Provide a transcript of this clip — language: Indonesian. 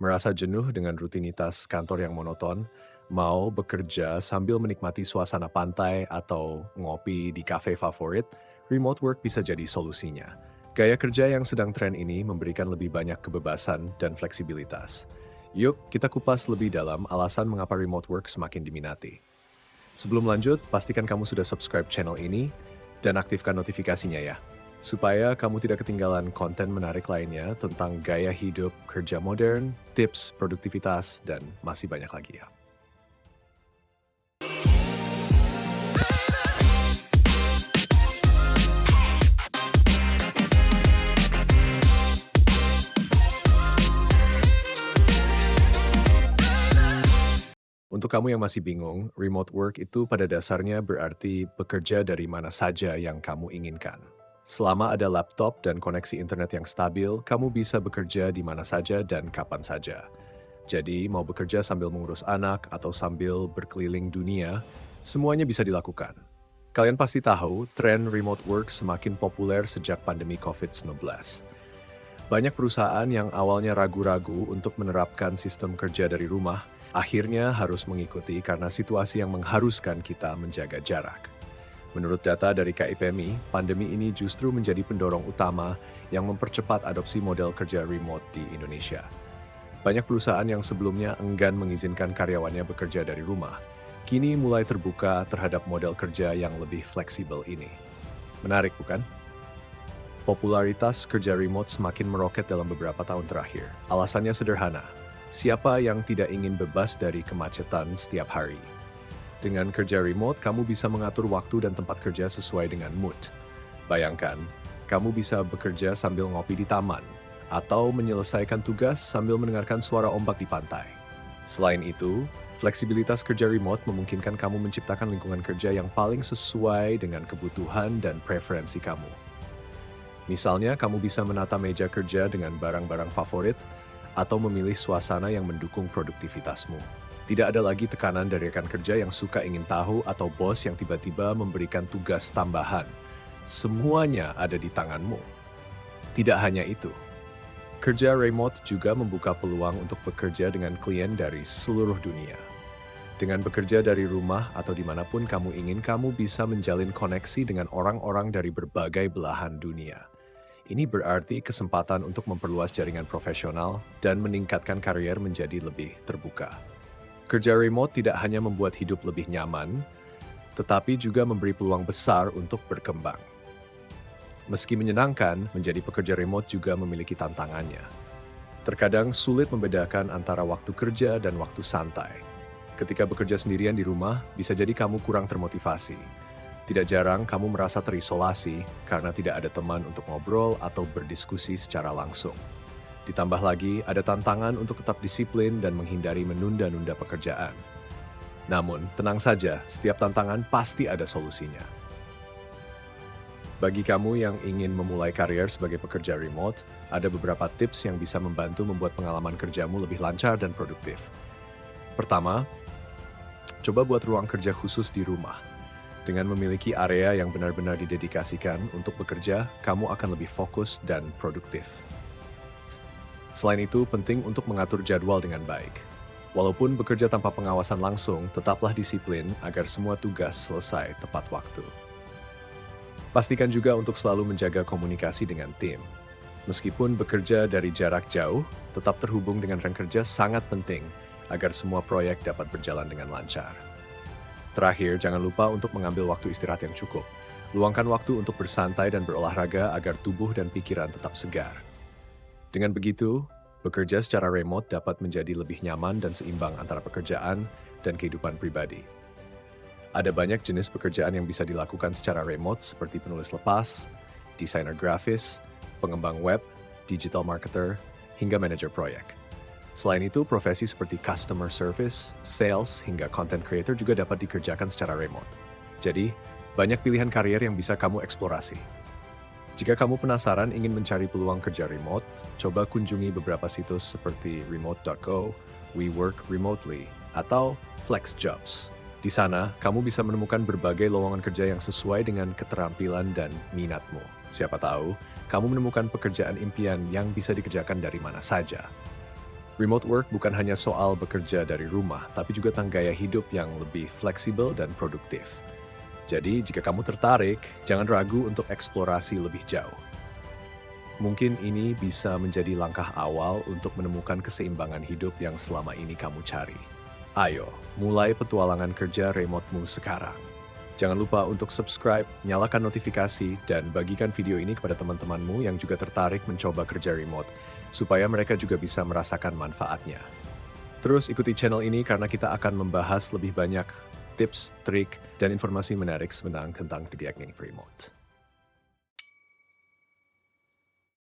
Merasa jenuh dengan rutinitas kantor yang monoton? Mau bekerja sambil menikmati suasana pantai atau ngopi di kafe favorit? Remote work bisa jadi solusinya. Gaya kerja yang sedang tren ini memberikan lebih banyak kebebasan dan fleksibilitas. Yuk, kita kupas lebih dalam alasan mengapa remote work semakin diminati. Sebelum lanjut, pastikan kamu sudah subscribe channel ini dan aktifkan notifikasinya ya, supaya kamu tidak ketinggalan konten menarik lainnya tentang gaya hidup kerja modern, tips produktivitas, dan masih banyak lagi ya. Untuk kamu yang masih bingung, remote work itu pada dasarnya berarti bekerja dari mana saja yang kamu inginkan. Selama ada laptop dan koneksi internet yang stabil, kamu bisa bekerja di mana saja dan kapan saja. Jadi, mau bekerja sambil mengurus anak atau sambil berkeliling dunia, semuanya bisa dilakukan. Kalian pasti tahu, tren remote work semakin populer sejak pandemi COVID-19. Banyak perusahaan yang awalnya ragu-ragu untuk menerapkan sistem kerja dari rumah, akhirnya harus mengikuti karena situasi yang mengharuskan kita menjaga jarak. Menurut data dari KIPMI, pandemi ini justru menjadi pendorong utama yang mempercepat adopsi model kerja remote di Indonesia. Banyak perusahaan yang sebelumnya enggan mengizinkan karyawannya bekerja dari rumah, kini mulai terbuka terhadap model kerja yang lebih fleksibel ini. Menarik, bukan? Popularitas kerja remote semakin meroket dalam beberapa tahun terakhir. Alasannya sederhana, siapa yang tidak ingin bebas dari kemacetan setiap hari? Dengan kerja remote, kamu bisa mengatur waktu dan tempat kerja sesuai dengan mood. Bayangkan, kamu bisa bekerja sambil ngopi di taman, atau menyelesaikan tugas sambil mendengarkan suara ombak di pantai. Selain itu, fleksibilitas kerja remote memungkinkan kamu menciptakan lingkungan kerja yang paling sesuai dengan kebutuhan dan preferensi kamu. Misalnya, kamu bisa menata meja kerja dengan barang-barang favorit, atau memilih suasana yang mendukung produktivitasmu. Tidak ada lagi tekanan dari rekan kerja yang suka ingin tahu atau bos yang tiba-tiba memberikan tugas tambahan. Semuanya ada di tanganmu. Tidak hanya itu, kerja remote juga membuka peluang untuk bekerja dengan klien dari seluruh dunia. Dengan bekerja dari rumah atau dimanapun kamu ingin, kamu bisa menjalin koneksi dengan orang-orang dari berbagai belahan dunia. Ini berarti kesempatan untuk memperluas jaringan profesional dan meningkatkan karier menjadi lebih terbuka. Kerja remote tidak hanya membuat hidup lebih nyaman, tetapi juga memberi peluang besar untuk berkembang. Meski menyenangkan, menjadi pekerja remote juga memiliki tantangannya. Terkadang sulit membedakan antara waktu kerja dan waktu santai. Ketika bekerja sendirian di rumah, bisa jadi kamu kurang termotivasi. Tidak jarang kamu merasa terisolasi karena tidak ada teman untuk ngobrol atau berdiskusi secara langsung. Ditambah lagi, ada tantangan untuk tetap disiplin dan menghindari menunda-nunda pekerjaan. Namun, tenang saja, setiap tantangan pasti ada solusinya. Bagi kamu yang ingin memulai karier sebagai pekerja remote, ada beberapa tips yang bisa membantu membuat pengalaman kerjamu lebih lancar dan produktif. Pertama, coba buat ruang kerja khusus di rumah. Dengan memiliki area yang benar-benar didedikasikan untuk bekerja, kamu akan lebih fokus dan produktif. Selain itu, penting untuk mengatur jadwal dengan baik. Walaupun bekerja tanpa pengawasan langsung, tetaplah disiplin agar semua tugas selesai tepat waktu. Pastikan juga untuk selalu menjaga komunikasi dengan tim. Meskipun bekerja dari jarak jauh, tetap terhubung dengan rekan kerja sangat penting agar semua proyek dapat berjalan dengan lancar. Terakhir, jangan lupa untuk mengambil waktu istirahat yang cukup. Luangkan waktu untuk bersantai dan berolahraga agar tubuh dan pikiran tetap segar. Dengan begitu, bekerja secara remote dapat menjadi lebih nyaman dan seimbang antara pekerjaan dan kehidupan pribadi. Ada banyak jenis pekerjaan yang bisa dilakukan secara remote seperti penulis lepas, desainer grafis, pengembang web, digital marketer, hingga manajer proyek. Selain itu, profesi seperti customer service, sales, hingga content creator juga dapat dikerjakan secara remote. Jadi, banyak pilihan karier yang bisa kamu eksplorasi. Jika kamu penasaran ingin mencari peluang kerja remote, coba kunjungi beberapa situs seperti remote.co, We Work Remotely, atau FlexJobs. Di sana, kamu bisa menemukan berbagai lowongan kerja yang sesuai dengan keterampilan dan minatmu. Siapa tahu, kamu menemukan pekerjaan impian yang bisa dikerjakan dari mana saja. Remote work bukan hanya soal bekerja dari rumah, tapi juga tentang gaya hidup yang lebih fleksibel dan produktif. Jadi, jika kamu tertarik, jangan ragu untuk eksplorasi lebih jauh. Mungkin ini bisa menjadi langkah awal untuk menemukan keseimbangan hidup yang selama ini kamu cari. Ayo, mulai petualangan kerja remote-mu sekarang. Jangan lupa untuk subscribe, nyalakan notifikasi, dan bagikan video ini kepada teman-temanmu yang juga tertarik mencoba kerja remote, supaya mereka juga bisa merasakan manfaatnya. Terus ikuti channel ini karena kita akan membahas lebih banyak tips, trik, dan informasi menarik tentang kerja remote.